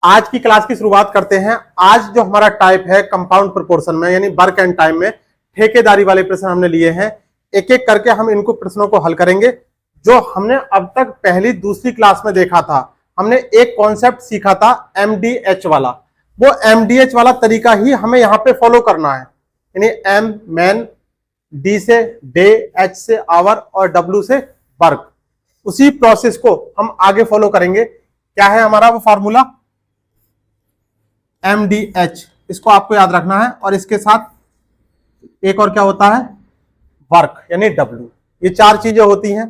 आज की क्लास की शुरुआत करते हैं। आज जो हमारा टाइप है कंपाउंड प्रोपोर्शन में यानी वर्क एंड टाइम में ठेकेदारी वाले प्रश्न हमने लिए हैं। एक एक करके हम इनको प्रश्नों को हल करेंगे। जो हमने अब तक पहली दूसरी क्लास में देखा था, हमने एक कॉन्सेप्ट सीखा था MDH वाला। वो MDH वाला तरीका ही हमें यहाँ पे फॉलो करना है, यानी M मैन, D से डे, H से आवर और W से वर्क। उसी प्रोसेस को हम आगे फॉलो करेंगे। क्या है हमारा वो फॉर्मूला? MDH, इसको आपको याद रखना है। और इसके साथ एक और क्या होता है? वर्क यानी W। ये चार चीजें होती हैं।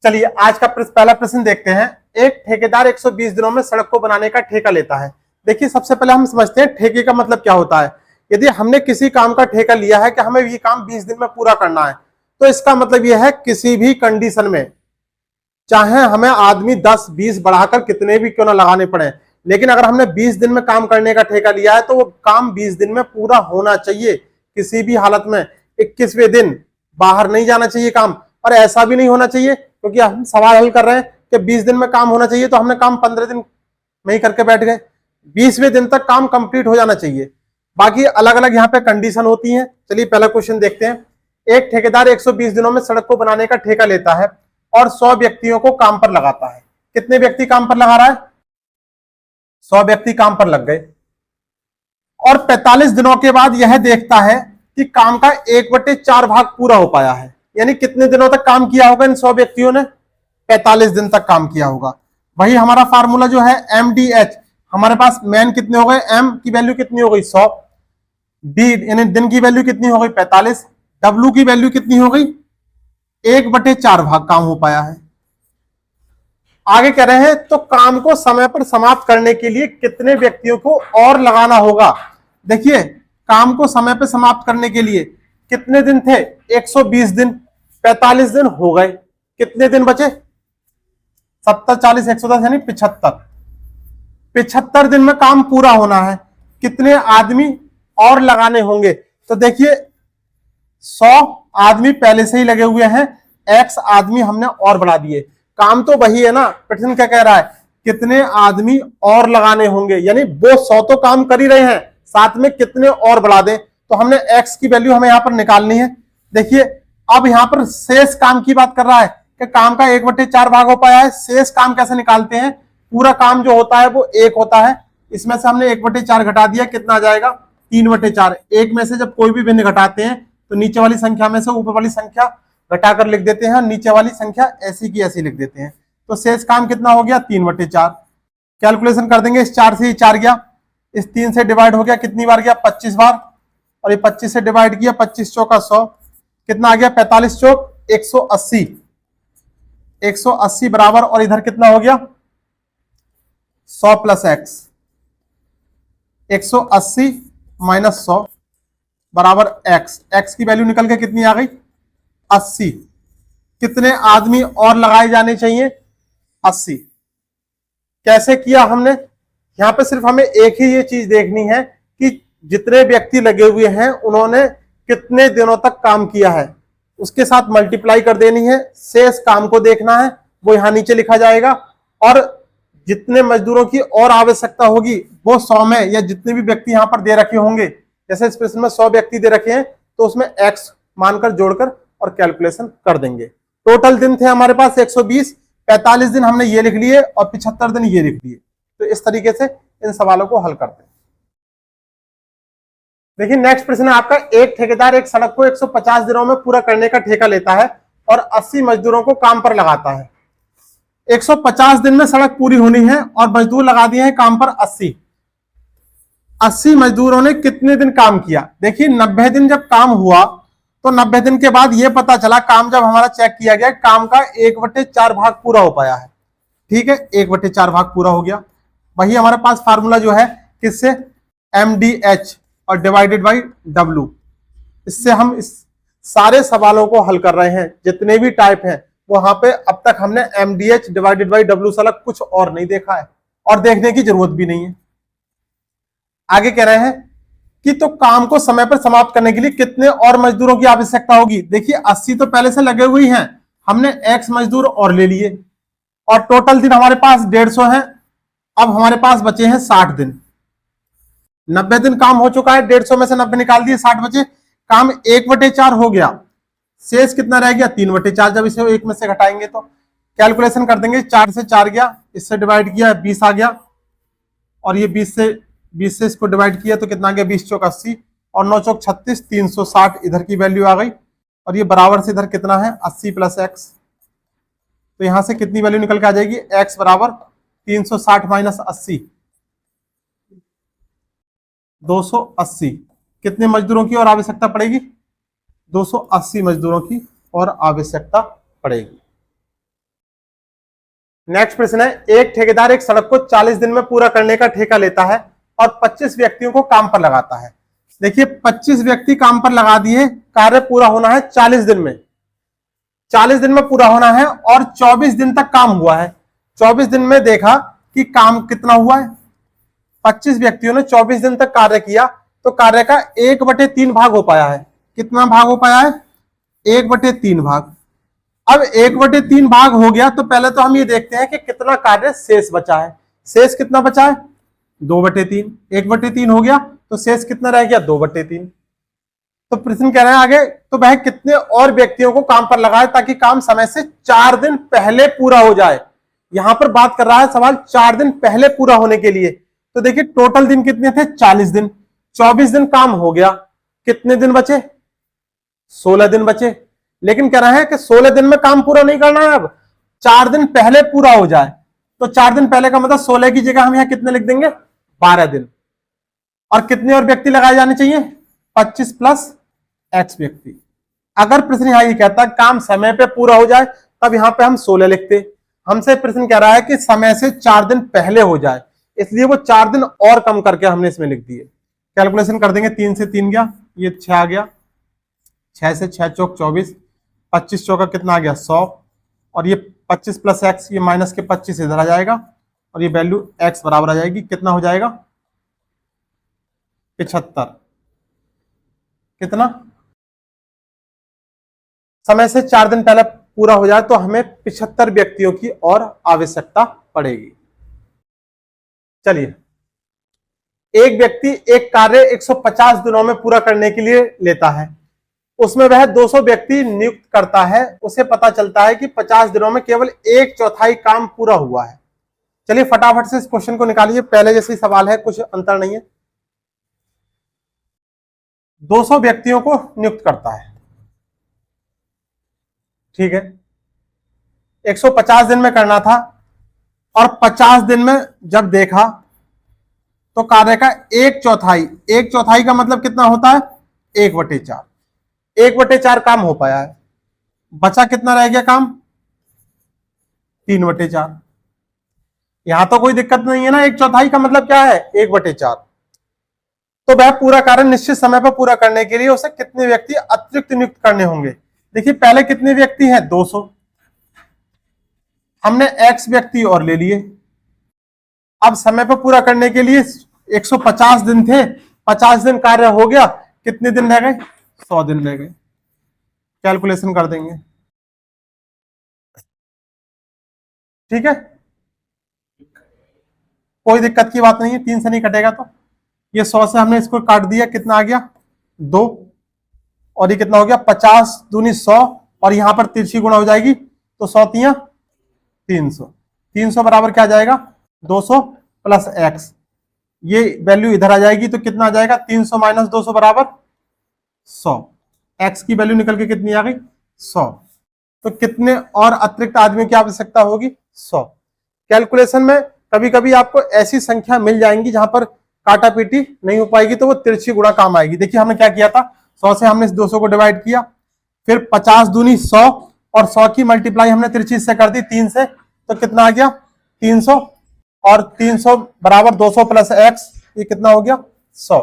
चलिए आज का पहला प्रश्न देखते हैं। एक ठेकेदार 120 दिनों में सड़क को बनाने का ठेका लेता है। देखिए सबसे पहले हम समझते हैं ठेके का मतलब क्या होता है। यदि हमने किसी काम का ठेका लिया है कि हमें ये काम 20 दिन में पूरा करना है, तो इसका मतलब यह है किसी भी कंडीशन में, चाहे हमें आदमी 10-20 बढ़ाकर कितने भी क्यों ना लगाने पड़े, लेकिन अगर हमने 20 दिन में काम करने का ठेका लिया है तो वो काम 20 दिन में पूरा होना चाहिए। किसी भी हालत में 21वें दिन बाहर नहीं जाना चाहिए काम। और ऐसा भी नहीं होना चाहिए, क्योंकि हम सवाल हल कर रहे हैं कि 20 दिन में काम होना चाहिए, तो हमने काम 15 दिन में ही करके बैठ गए। 20वें दिन तक काम कंप्लीट हो जाना चाहिए। बाकी अलग अलग यहाँ पे कंडीशन होती हैं। चलिए पहला क्वेश्चन देखते हैं। एक ठेकेदार 120 दिनों में सड़क को बनाने का ठेका लेता है और 100 व्यक्तियों को काम पर लगाता है। कितने व्यक्ति काम पर लगा रहा है? 100 व्यक्ति काम पर लग गए। और 45 दिनों के बाद यह देखता है कि काम का 1/4 भाग पूरा हो पाया है। यानी कितने दिनों तक काम किया होगा इन 100 व्यक्तियों ने? 45 दिन तक काम किया होगा। वही हमारा फार्मूला जो है MDH। हमारे पास मैन कितने हो गए? M की वैल्यू कितनी हो गई? 100। D यानी दिन की वैल्यू कितनी हो गई? 45। W की वैल्यू कितनी हो गई? 1/4 भाग काम हो पाया है। आगे कह रहे हैं तो काम को समय पर समाप्त करने के लिए कितने व्यक्तियों को और लगाना होगा। देखिए काम को समय पर समाप्त करने के लिए कितने दिन थे? 120 दिन। 45 दिन हो गए, कितने दिन बचे? 70, 40, 110 यानी 75। 75 दिन में काम पूरा होना है। कितने आदमी और लगाने होंगे? तो देखिए 100 आदमी पहले से ही लगे हुए हैं, X आदमी हमने और बढ़ा दिए। काम तो वही है ना। प्रश्न क्या कह रहा है? कितने आदमी और लगाने होंगे, यानी वो 100 तो काम कर ही रहे हैं, साथ में कितने और बढ़ा दें। तो हमने X की वैल्यू हमें यहां पर निकालनी है। देखिए अब यहां पर शेष काम की बात कर रहा है कि काम का 1/4 भाग हो पाया है। शेष काम कैसे निकालते हैं? पूरा काम जो होता है वो 1 होता है, इसमें से हमने 1/4 घटा दिया, कितना आ जाएगा? 3/4। एक में से जब कोई भी भिन्न घटाते हैं तो नीचे वाली संख्या में से ऊपर वाली संख्या घटाकर लिख देते हैं, नीचे वाली संख्या ऐसी की ऐसी लिख देते हैं। तो शेष काम कितना हो गया? 3/4। कैलकुलेशन कर देंगे। इस 4 से 4 गया, इस 3 से डिवाइड हो गया, कितनी बार गया? 25 बार। और ये 25 से डिवाइड किया, 25 चौका 100, कितना आ गया? 45 चौक 180। 180 बराबर, और इधर कितना हो गया? 100 प्लस X। 180 माइनस 100 बराबर X। X की वैल्यू निकल के कितनी आ गई? 80। कितने आदमी और लगाए जाने चाहिए? 80। कैसे किया हमने? यहां पे सिर्फ हमें एक ही ये चीज देखनी है कि जितने व्यक्ति लगे हुए हैं उन्होंने कितने दिनों तक काम किया है, उसके साथ मल्टीप्लाई कर देनी है। शेष काम को देखना है, वो यहां नीचे लिखा जाएगा। और जितने मजदूरों की और आवश्यकता होगी वो 100 में, या जितने भी व्यक्ति यहां पर दे रखे होंगे, जैसे इस प्रश्न में 100 व्यक्ति दे रखे हैं, तो उसमें X मानकर जोड़कर और कैलकुलेशन कर देंगे। टोटल दिन थे हमारे पास 120। 45 दिन हमने ये लिख लिए और 75 दिन ये लिख लिए। तो इस तरीके से इन सवालों को हल करते हैं। देखिए नेक्स्ट प्रश्न है आपका। एक ठेकेदार एक सड़क को 150 दिनों में पूरा करने का ठेका लेता है और 80 मजदूरों को काम पर लगाता है। 150 दिन में सड़क पूरी होनी है और मजदूर लगा दिए हैं काम पर 80। 80 मजदूरों ने कितने दिन काम किया? देखिए 90 दिन जब काम हुआ तो 90 दिन के बाद यह पता चला, काम जब हमारा चेक किया गया, काम का 1/4 भाग पूरा हो पाया है। ठीक है, 1/4 भाग पूरा हो गया। वही हमारे पास फार्मूला जो है किससे? MDH और डिवाइडेड बाई W। इससे हम इस सारे सवालों को हल कर रहे हैं, जितने भी टाइप हैं वहां पे अब तक हमने MDH डिवाइडेड बाई W से अलग कुछ और नहीं देखा है, और देखने की जरूरत भी नहीं है। आगे कह रहे हैं कि तो काम को समय पर समाप्त करने के लिए कितने और मजदूरों की आवश्यकता होगी। देखिए 80 तो पहले से लगे हुए हैं, हमने X मजदूर और ले लिए, और टोटल दिन हमारे पास 150 है। अब हमारे पास बचे हैं 60 दिन। 90 दिन काम हो चुका है, 150 में से 90 निकाल दिए, 60 बचे। काम 1/4 हो गया, शेष कितना रह गया? 3/4। जब इसे 1 में से घटाएंगे तो कैलकुलेशन कर देंगे, 4 से 4 गया, इससे डिवाइड किया 20 आ गया, और ये 20 से इसको डिवाइड किया तो कितना आ गया? 20 चौक 80 और 9 चौक 36, 360 इधर की वैल्यू आ गई, और ये बराबर से इधर कितना है? 80 + x। तो यहां से कितनी वैल्यू निकल के आ जाएगी? x बराबर 360 - 80, 280। कितने मजदूरों की और आवश्यकता पड़ेगी? 280 मजदूरों की और आवश्यकता पड़ेगी। नेक्स्ट प्रश्न है, एक ठेकेदार एक सड़क को 40 दिन में पूरा करने का ठेका लेता है और 25 व्यक्तियों को काम पर लगाता है। देखिए 25 व्यक्ति काम पर लगा दिए, कार्य पूरा होना है 40 दिन में। 40 दिन में पूरा होना है और 24 दिन तक काम हुआ है। 24 दिन में देखा कि काम कितना हुआ है। 25 व्यक्तियों ने 24 दिन तक कार्य किया, तो कार्य का 1/3 भाग हो पाया है। कितना भाग हो पाया है? 1/3 भाग। अब 1/3 भाग हो गया तो पहले तो हम ये देखते हैं कि कितना कार्य शेष बचा है। शेष कितना बचा है? 2/3। 1/3 हो गया तो शेष कितना रह गया? 2/3। तो प्रश्न कह रहे हैं आगे, तो वह कितने और व्यक्तियों को काम पर लगाए ताकि काम समय से 4 दिन पहले पूरा हो जाए। यहां पर बात कर रहा है सवाल 4 दिन पहले पूरा होने के लिए। तो देखिए टोटल दिन कितने थे? 40 दिन। 24 दिन काम हो गया, कितने दिन बचे? 16 दिन बचे। लेकिन कह रहे हैं कि 16 दिन में काम पूरा नहीं करना है, अब 4 दिन पहले पूरा हो जाए। तो 4 दिन पहले का मतलब 16 की जगह हम यहां कितने लिख देंगे? 12 दिन। और कितने और व्यक्ति लगाए जाने चाहिए? 25 + x व्यक्ति। अगर प्रश्न यहां ये कहता है काम समय पे पूरा हो जाए, तब यहां पे हम 16 लिखते। हमसे प्रश्न कह रहा है कि समय से 4 दिन पहले हो जाए, इसलिए वो 4 दिन और कम करके हमने इसमें लिख दिए। कैलकुलेशन कर देंगे, 3 से 3 गया, ये 6 आ गया, 6 से 6 चौक 24, 25 चौका कितना आ गया? 100, और ये 25 + x, ये माइनस के 25 इधर आ जाएगा, और ये वैल्यू x बराबर आ जाएगी, कितना हो जाएगा? 75। कितना? समय से 4 दिन पहले पूरा हो जाए तो हमें 75 व्यक्तियों की और आवश्यकता पड़ेगी। चलिए, एक व्यक्ति एक कार्य 150 दिनों में पूरा करने के लिए लेता है, उसमें वह 200 व्यक्ति नियुक्त करता है। उसे पता चलता है कि 50 दिनों में केवल 1/4 काम पूरा हुआ है। चलिए फटाफट से इस क्वेश्चन को निकालिए, पहले जैसे सवाल है, कुछ अंतर नहीं है। 200 व्यक्तियों को नियुक्त करता है, ठीक है, 150 दिन में करना था, और 50 दिन में जब देखा तो कार्य का 1/4 का मतलब कितना होता है? 1/4। 1/4 काम हो पाया है, बचा कितना रह गया काम? 3/4। यहां तो कोई दिक्कत नहीं है ना, 1/4 का मतलब क्या है? 1/4। तो वह पूरा कार्य निश्चित समय पर पूरा करने के लिए उसे कितने व्यक्ति अतिरिक्त नियुक्त करने होंगे? देखिए पहले कितने व्यक्ति हैं? 200। हमने x व्यक्ति और ले लिए। अब समय पर पूरा करने के लिए 150 दिन थे, 50 दिन कार्य हो गया, कितने दिन रह गए? 100 दिन रह गए। कैलकुलेशन कर देंगे, ठीक है, कोई दिक्कत की बात नहीं है, 3 से नहीं कटेगा। तो ये 100 से हमने इसको काट दिया, कितना आ गया? 2, और ये कितना हो गया? 50 दूनी 100, और यहां पर तिरछी गुणा हो जाएगी, तो 100 तियां 300। 300 बराबर क्या आ जाएगा? 200 + x। ये वैल्यू इधर आ जाएगी तो कितना आ जाएगा? 300 - 200 बराबर 100। x की वैल्यू निकल के कितनी आ गई? 100। तो कितने और अतिरिक्त आदमियों की आवश्यकता होगी? 100। कैलकुलेशन में कभी कभी आपको ऐसी संख्या मिल जाएंगी जहां पर काटा पीटी नहीं हो पाएगी, तो वो तिरछी गुणा काम आएगी। देखिए हमने क्या किया था, 100 से हमने इस 200 को डिवाइड किया, फिर 50 दूनी 100, और 100 की मल्टीप्लाई हमने तिरछी से कर दी 3 से, तो कितना आ गया? 300, और 300 बराबर 200 + x, ये कितना हो गया? 100।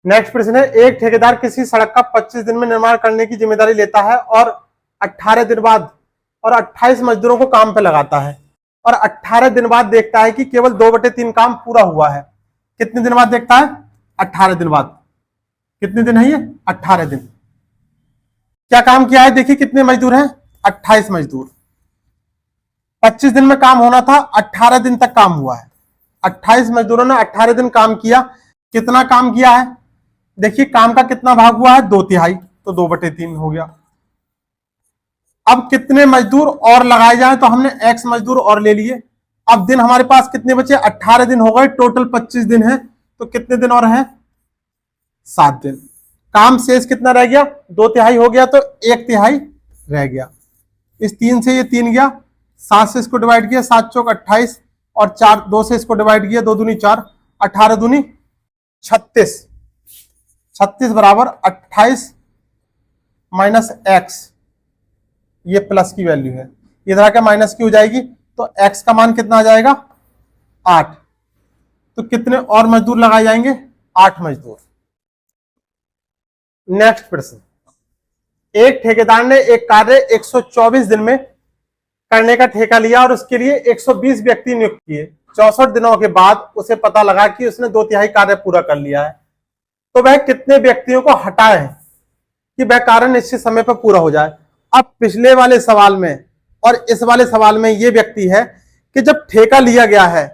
नेक्स्ट प्रश्न है, एक ठेकेदार किसी सड़क का 25 दिन में निर्माण करने की जिम्मेदारी लेता है और 18 दिन बाद और 28 मजदूरों को काम पे लगाता है, और 18 दिन बाद देखता है कि केवल 2/3 काम पूरा हुआ है। कितने दिन बाद देखता है? 18 दिन बाद। कितने दिन है ये? 18 दिन। क्या काम किया है? देखिए कितने मजदूर हैं? 28 मजदूर। 25 दिन में काम होना था, 18 दिन तक काम हुआ है। 28 मजदूरों ने 18 दिन काम किया। कितना काम किया है? देखिए काम का कितना भाग हुआ है, 2/3, तो 2/3 हो गया। अब कितने मजदूर और लगाए जाए, तो हमने x मजदूर और ले लिए। अब दिन हमारे पास कितने बचे, 18 दिन हो गए, टोटल 25 दिन है, तो कितने दिन और हैं, 7 दिन। काम शेष कितना रह गया, 2/3 हो गया, तो 1/3 रह गया। इस 3 से ये 3 गया, 7 से इसको डिवाइड किया, 7 चौक 28, और 4 2 से इसको डिवाइड किया, 2 दूनी 4, 18 दूनी 36, 36 बराबर 28 माइनस x, ये प्लस की वैल्यू है, इधर आके माइनस की हो जाएगी, तो x का मान कितना आ जाएगा, 8। तो कितने और मजदूर लगाए जाएंगे, 8 मजदूर। नेक्स्ट प्रश्न, एक ठेकेदार ने एक कार्य 124 दिन में करने का ठेका लिया और उसके लिए 120 व्यक्ति नियुक्त किए। 64 दिनों के बाद उसे पता लगा कि उसने 2/3 कार्य पूरा कर लिया है, तो वह कितने व्यक्तियों को हटाए कि वह कार्य निश्चित समय पर पूरा हो जाए। अब पिछले वाले सवाल में और इस वाले सवाल में यह व्यक्ति है कि जब ठेका लिया गया है,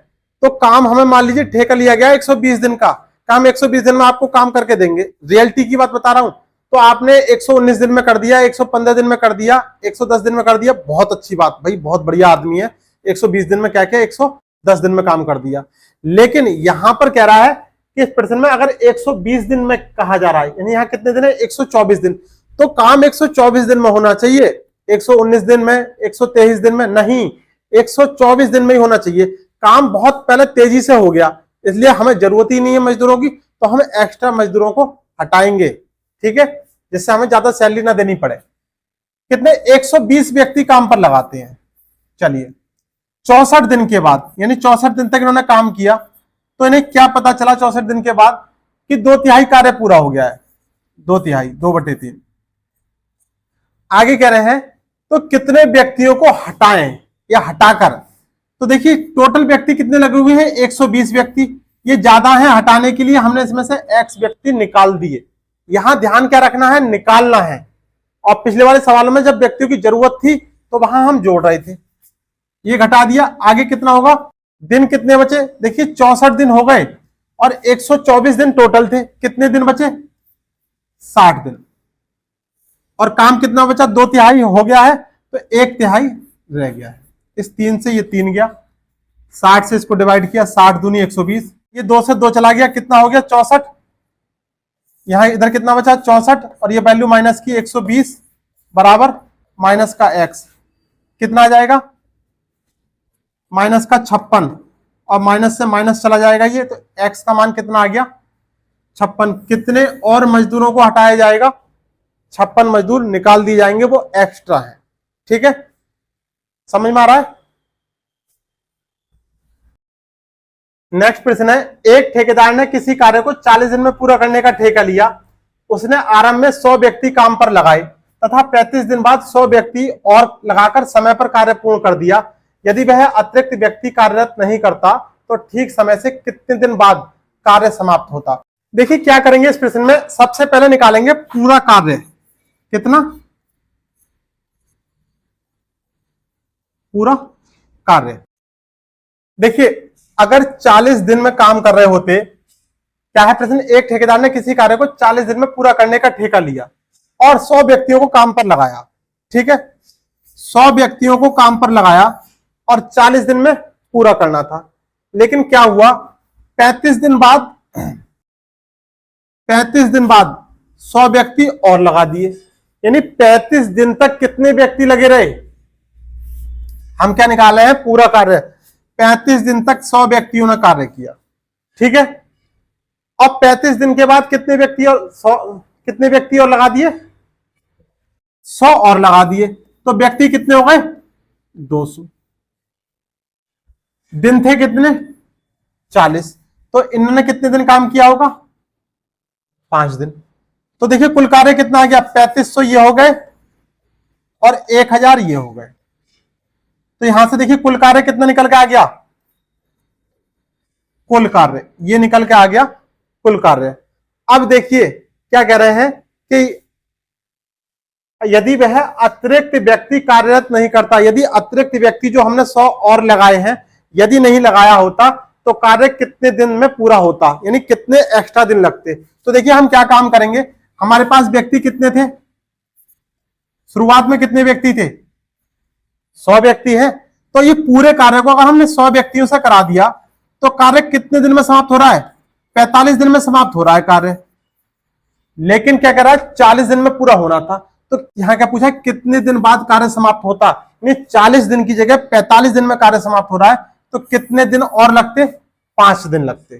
तो काम हमें मान लीजिए ठेका लिया गया 120 दिन का, काम 120 दिन में आपको काम करके देंगे, रियलिटी की बात बता रहा हूं। तो आपने 119 दिन में कर दिया, 115 दिन में कर दिया, 110 दिन में कर दिया, बहुत अच्छी बात भाई, बहुत बढ़िया आदमी है, 120 दिन में क्या क्या 110 दिन में काम कर दिया। लेकिन यहां पर कह रहा है कि इस प्रश्न में अगर 120 दिन में कहा जा रहा है, यानी यहां कितने दिन है, 124 दिन, तो काम 124 दिन में होना चाहिए, 119 दिन में, 123 दिन में नहीं, 124 दिन में ही होना चाहिए। काम बहुत पहले तेजी से हो गया, इसलिए हमें जरूरत ही नहीं है मजदूरों की, तो हम एक्स्ट्रा मजदूरों को हटाएंगे, ठीक है, जिससे हमें ज्यादा सैलरी ना देनी पड़े। कितने, 120 व्यक्ति काम पर लगाते हैं। चलिए 64 दिन के बाद, यानी 64 दिन तक इन्होंने काम किया, तो इन्हें क्या पता चला 64 दिन के बाद कि 2/3 कार्य पूरा हो गया है, 2/3, 2/3। आगे कह रहे हैं तो कितने व्यक्तियों को हटाएं या हटाकर, तो देखिए टोटल व्यक्ति कितने लगे हुए हैं, 120 व्यक्ति, ये ज्यादा है, हटाने के लिए हमने इसमें से x व्यक्ति निकाल दिए। यहां ध्यान क्या रखना है, निकालना है। और पिछले वाले सवालों में जब व्यक्तियों की जरूरत थी तो वहां हम जोड़ रहे थे, ये घटा दिया। आगे कितना होगा, दिन कितने बचे, देखिए 64 दिन हो गए और 124 दिन टोटल थे, कितने दिन बचे, 60 दिन। और काम कितना बचा, 2/3 हो गया है, तो 1/3 रह गया है। इस 3 से ये 3 गया, 60 से इसको डिवाइड किया, 60 दूनी 120, ये 2 से 2 चला गया, कितना हो गया, 64। यहां इधर कितना बचा, 64, और ये वैल्यू माइनस की 120 बराबर माइनस का x, कितना आ जाएगा, माइनस का 56, और माइनस से माइनस चला जाएगा ये, तो x का मान कितना आ गया, 56। कितने और मजदूरों को हटाया जाएगा, 56 मजदूर निकाल दिए जाएंगे, वो एक्स्ट्रा है, ठीक है, समझ में आ रहा है। नेक्स्ट प्रश्न है, एक ठेकेदार ने किसी कार्य को 40 दिन में पूरा करने का ठेका लिया। उसने आरंभ में 100 व्यक्ति काम पर लगाए तथा 35 दिन बाद 100 व्यक्ति और लगाकर समय पर कार्य पूर्ण कर दिया। यदि वह अतिरिक्त व्यक्ति कार्यरत नहीं करता तो ठीक समय से कितने दिन बाद कार्य समाप्त होता। देखिए क्या करेंगे इस प्रश्न में, सबसे पहले निकालेंगे पूरा कार्य, कितना, पूरा कार्य। देखिए अगर 40 दिन में काम कर रहे होते, क्या है प्रश्न, एक ठेकेदार ने किसी कार्य को 40 दिन में पूरा करने का ठेका लिया और 100 व्यक्तियों को काम पर लगाया, ठीक है, 100 व्यक्तियों को काम पर लगाया और 40 दिन में पूरा करना था। लेकिन क्या हुआ, 35 दिन बाद 100 व्यक्ति और लगा दिए, यानी 35 दिन तक कितने व्यक्ति लगे रहे, हम क्या निकाले हैं, पूरा कार्य, 35 दिन तक 100 व्यक्तियों ने कार्य किया, ठीक है। अब 35 दिन के बाद कितने व्यक्ति और लगा दिए, 100 और लगा दिए, तो व्यक्ति कितने हो गए, 200। दिन थे कितने, 40, तो इन्होंने कितने दिन काम किया होगा, 5 दिन। तो देखिए कुल कार्य कितना आ गया, 3500 ये हो गए और 1000 ये हो गए। तो यहां से देखिए कुल कार्य कितना निकल के आ गया, कुल कार्य ये निकल के आ गया, कुल कार्य। अब देखिए क्या कह रहे हैं कि यदि वह अतिरिक्त व्यक्ति कार्यरत नहीं करता, यदि अतिरिक्त व्यक्ति जो हमने 100 और लगाए हैं यदि नहीं लगाया होता तो कार्य कितने दिन में पूरा होता, यानी कितने एक्स्ट्रा दिन लगते। तो देखिए हम क्या काम करेंगे, हमारे पास व्यक्ति कितने थे, शुरुआत में कितने व्यक्ति थे, 100 व्यक्ति हैं। तो ये पूरे कार्य को अगर हमने 100 व्यक्तियों से करा दिया तो कार्य कितने दिन में समाप्त हो रहा है, 45 दिन में समाप्त हो रहा है कार्य। लेकिन क्या कह रहा है, 40 दिन में पूरा होना था। तो यहां क्या पूछा है, कितने दिन बाद कार्य समाप्त होता, यानी 40 दिन की जगह 45 दिन में कार्य समाप्त हो रहा है, तो कितने दिन और लगते, 5 दिन लगते।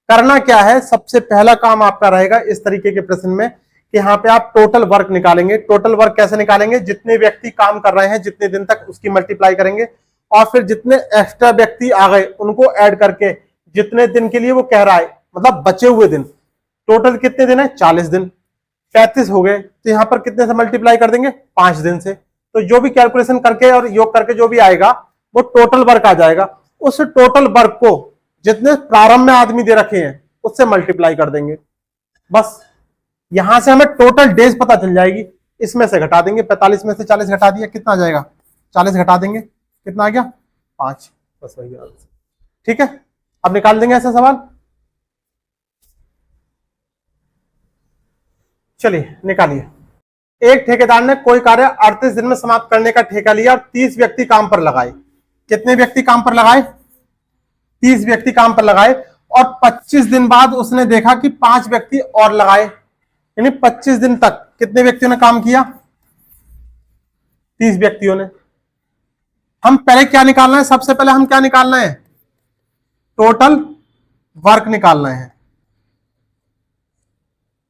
करना क्या है, सबसे पहला काम आपका रहेगा इस तरीके के प्रश्न में कि यहां पे आप टोटल वर्क निकालेंगे। टोटल वर्क कैसे निकालेंगे, जितने व्यक्ति काम कर रहे हैं जितने दिन तक उसकी मल्टीप्लाई करेंगे और फिर जितने एक्स्ट्रा व्यक्ति आ गए उनको ऐड करके जितने दिन के लिए वो कह रहा है, मतलब बचे हुए दिन, टोटल कितने दिन है, 40 दिन, 35 हो गए। तो यहां पर कितने से मल्टीप्लाई कर देंगे, 5 दिन से। तो जो भी कैलकुलेशन करके और योग करके जो भी आएगा वो टोटल वर्क आ जाएगा। उस टोटल वर्क को जितने प्रारंभ में आदमी दे रखे हैं उससे मल्टीप्लाई कर देंगे। बस यहां से हमें टोटल डेज पता चल जाएगी, इसमें से घटा देंगे, 45 में से 40 घटा दिया, कितना आ जाएगा, 40 घटा देंगे, कितना आ गया, 5। बस वही आंसर। ठीक है, अब निकाल देंगे ऐसा सवाल। चलिए निकालिए। एक ठेकेदार ने कोई कार्य 38 दिन में समाप्त करने का ठेका लिया और 30 व्यक्ति काम पर लगाए। कितने व्यक्ति काम पर लगाए, 30 व्यक्ति काम पर लगाए और 25 दिन बाद उसने देखा कि 5 व्यक्ति और लगाए, यानी 25 दिन तक कितने व्यक्तियों ने काम किया, 30 व्यक्तियों ने। हम पहले क्या निकालना है, सबसे पहले हम क्या निकालना है, टोटल वर्क निकालना है।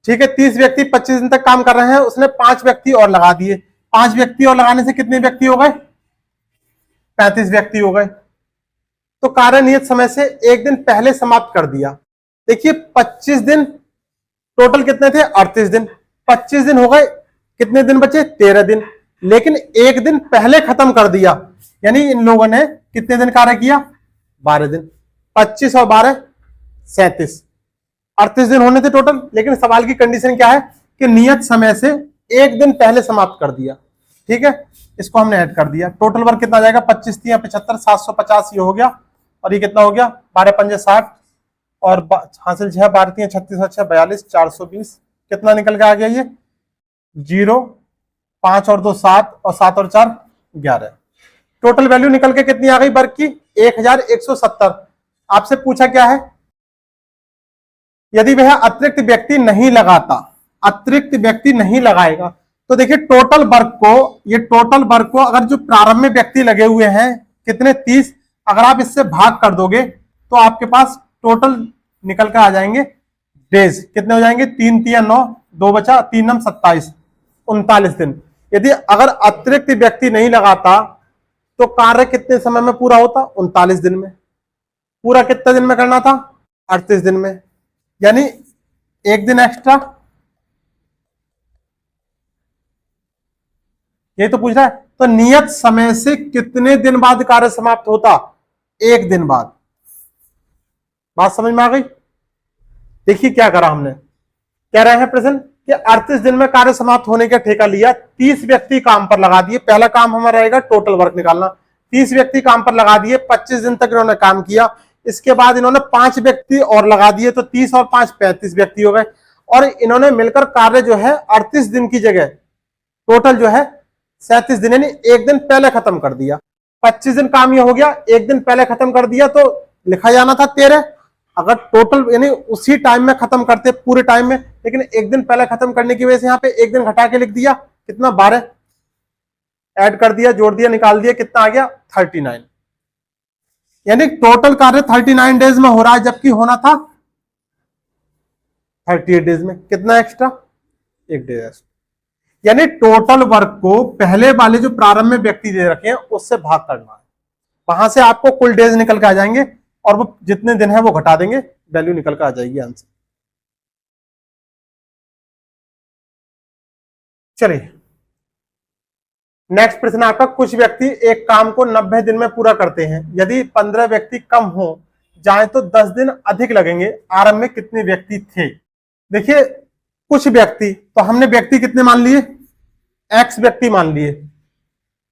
ठीक है, 30 व्यक्ति 25 दिन तक काम कर रहे हैं, उसने 5 व्यक्ति और लगा दिए। 5 व्यक्ति और लगाने से कितने व्यक्ति हो गए, 35 व्यक्ति हो गए। तो कार्य नियत समय से एक दिन पहले समाप्त कर दिया। देखिए 25 दिन, टोटल कितने थे, 38 दिन, 25 दिन हो गए, कितने दिन बचे, 13 दिन। लेकिन एक दिन पहले खत्म कर दिया, यानी इन लोगों ने कितने दिन कार्य किया, 12 दिन। 25 और 12 37, 38 दिन होने थे टोटल। लेकिन सवाल की कंडीशन क्या है कि नियत समय से एक दिन पहले समाप्त कर दिया। ठीक है, इसको हमने ऐड कर दिया। टोटल वर्क कितना आ जाएगा, 25 3 75, 750 ये हो गया। और ये कितना हो गया, 12 5 60 और हासिल 6, 12 3 36 और 6 42, 420। कितना निकल के आ गया, ये 0, 5 और 2 7 और 7 और 4 11। टोटल वैल्यू निकल के कितनी आ गई वर्क की, 1170। आपसे पूछा क्या है, यदि वह अतिरिक्त व्यक्ति नहीं लगाता, अतिरिक्त व्यक्ति नहीं लगाएगा। तो देखिए टोटल वर्क को, ये टोटल वर्क को अगर जो प्रारंभ में व्यक्ति लगे हुए हैं कितने, 30, अगर आप इससे भाग कर दोगे तो आपके पास टोटल निकल कर आ जाएंगे डेज। कितने हो जाएंगे, 3 3 9, 2 बचा, 3 9 27, 39 दिन। यदि अगर अतिरिक्त व्यक्ति नहीं लगाता तो कार्य कितने समय में पूरा होता, 39 दिन में। पूरा कितने दिन में करना था, 38 दिन में, यानी एक दिन एक्स्ट्रा। ये तो पूछ रहा है, तो नियत समय से कितने दिन बाद कार्य समाप्त होता, एक दिन बाद। बात समझ में आ गई। देखिए क्या करा हमने, कह रहे हैं प्रश्न कि 38 दिन में कार्य समाप्त होने का ठेका लिया, 30 व्यक्ति काम पर लगा दिए। पहला काम हमारा रहेगा टोटल वर्क निकालना। 30 व्यक्ति काम पर लगा दिए, 25 दिन तक इन्होंने काम किया। इसके बाद इन्होंने 5 व्यक्ति और लगा दिए, तो 30 और 5 35 व्यक्ति हो गए। और इन्होंने मिलकर कार्य जो है 38 दिन की जगह टोटल जो है 37 दिन, यानी एक दिन पहले खत्म कर दिया। 25 दिन काम ये हो गया, एक दिन पहले खत्म कर दिया, तो लिखा जाना था 13। अगर टोटल यानी उसी टाइम में खत्म करते पूरे टाइम में, लेकिन एक दिन पहले खत्म करने की वजह से यहाँ पे एक दिन घटा के लिख दिया, कितना 12 ऐड कर दिया, जोड़ दिया, निकाल दिया, कितना आ गया 39। यानी टोटल कार्य 39 डेज में हो रहा है, जबकि होना था 38 डेज में। कितना एक्स्ट्रा, एक डे एक्स्ट्रा। यानी टोटल वर्क को पहले वाले जो प्रारंभ में व्यक्ति दे रखे हैं उससे भाग करना है, वहां से आपको कुल डेज निकल के आ जाएंगे और वो जितने दिन है वो घटा देंगे, वैल्यू निकल कर आ जाएगी आंसर। चलिए नेक्स्ट प्रश्न आपका, कुछ व्यक्ति एक काम को 90 दिन में पूरा करते हैं, यदि 15 व्यक्ति कम हो जाए तो 10 दिन अधिक लगेंगे, आरंभ में कितने व्यक्ति थे। देखिए कुछ व्यक्ति, तो हमने व्यक्ति कितने मान लिए, एक्स व्यक्ति मान लिए,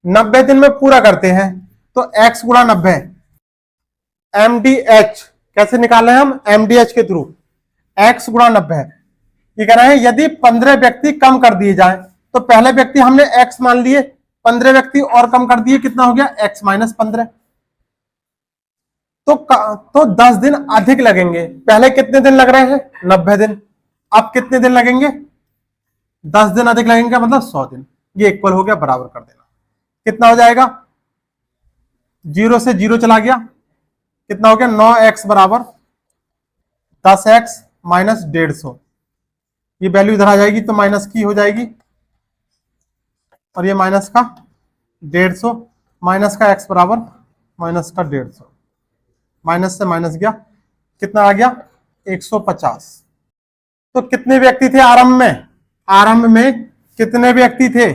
90 दिन में पूरा करते हैं, तो एक्स गुणा 90, एमडीएच कैसे निकाले हम, एमडीएच के थ्रू, एक्स गुणा 90। ये कह रहे हैं यदि 15 व्यक्ति कम कर दिए जाए, तो पहले व्यक्ति हमने एक्स मान लिए, 15 व्यक्ति और कम कर दिए, कितना हो गया, एक्स माइनस 15। तो 10 दिन अधिक लगेंगे। पहले कितने दिन लग रहे हैं, 90 दिन, अब कितने दिन लगेंगे, 10 दिन अधिक लगेंगे, मतलब 100 दिन। ये इक्वल हो गया, बराबर कर देना। कितना हो जाएगा, 0 से 0 चला गया, कितना हो गया, 9x बराबर 10x माइनस 150। ये वैल्यू इधर आ जाएगी तो माइनस की हो जाएगी, और ये माइनस का 150, माइनस का x बराबर माइनस का 150, माइनस से माइनस गया, कितना आ गया, 150। तो कितने व्यक्ति थे आरंभ में, आरंभ में कितने व्यक्ति थे,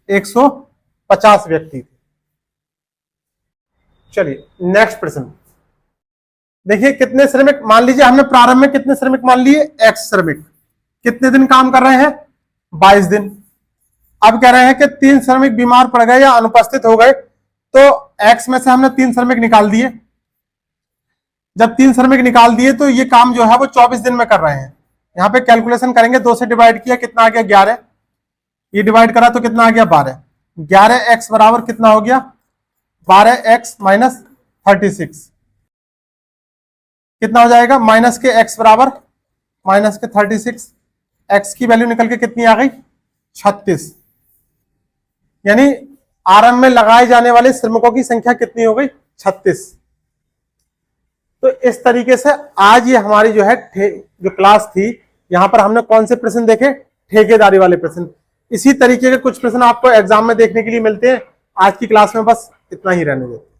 150 व्यक्ति थे। चलिए नेक्स्ट प्रश्न देखिए, कितने श्रमिक, मान लीजिए हमने प्रारंभ में कितने श्रमिक मान लिए, एक्स श्रमिक, कितने दिन काम कर रहे हैं, 22 दिन। अब कह रहे हैं कि 3 श्रमिक बीमार पड़ गए या अनुपस्थित हो गए, तो एक्स में से हमने 3 श्रमिक निकाल दिए। जब 3 श्रमिक निकाल दिए तो ये काम जो है वो 24 दिन में कर रहे हैं। यहाँ पे कैलकुलेशन करेंगे, 2 से डिवाइड किया, कितना आ गया, 11। ये डिवाइड करा तो कितना आ गया, 12। 11x बराबर कितना हो गया, 12x माइनस 36, कितना हो जाएगा, माइनस के x बराबर माइनस के 36, x की वैल्यू निकल के कितनी आ गई, 36। यानी आरंभ में लगाए जाने वाले श्रमिकों की संख्या कितनी हो गई, 36। तो इस तरीके से आज ये हमारी जो है जो क्लास थी, यहां पर हमने कौन से प्रश्न देखे, ठेकेदारी वाले प्रश्न। इसी तरीके के कुछ प्रश्न आपको एग्जाम में देखने के लिए मिलते हैं। आज की क्लास में बस इतना ही रहने देते हैं।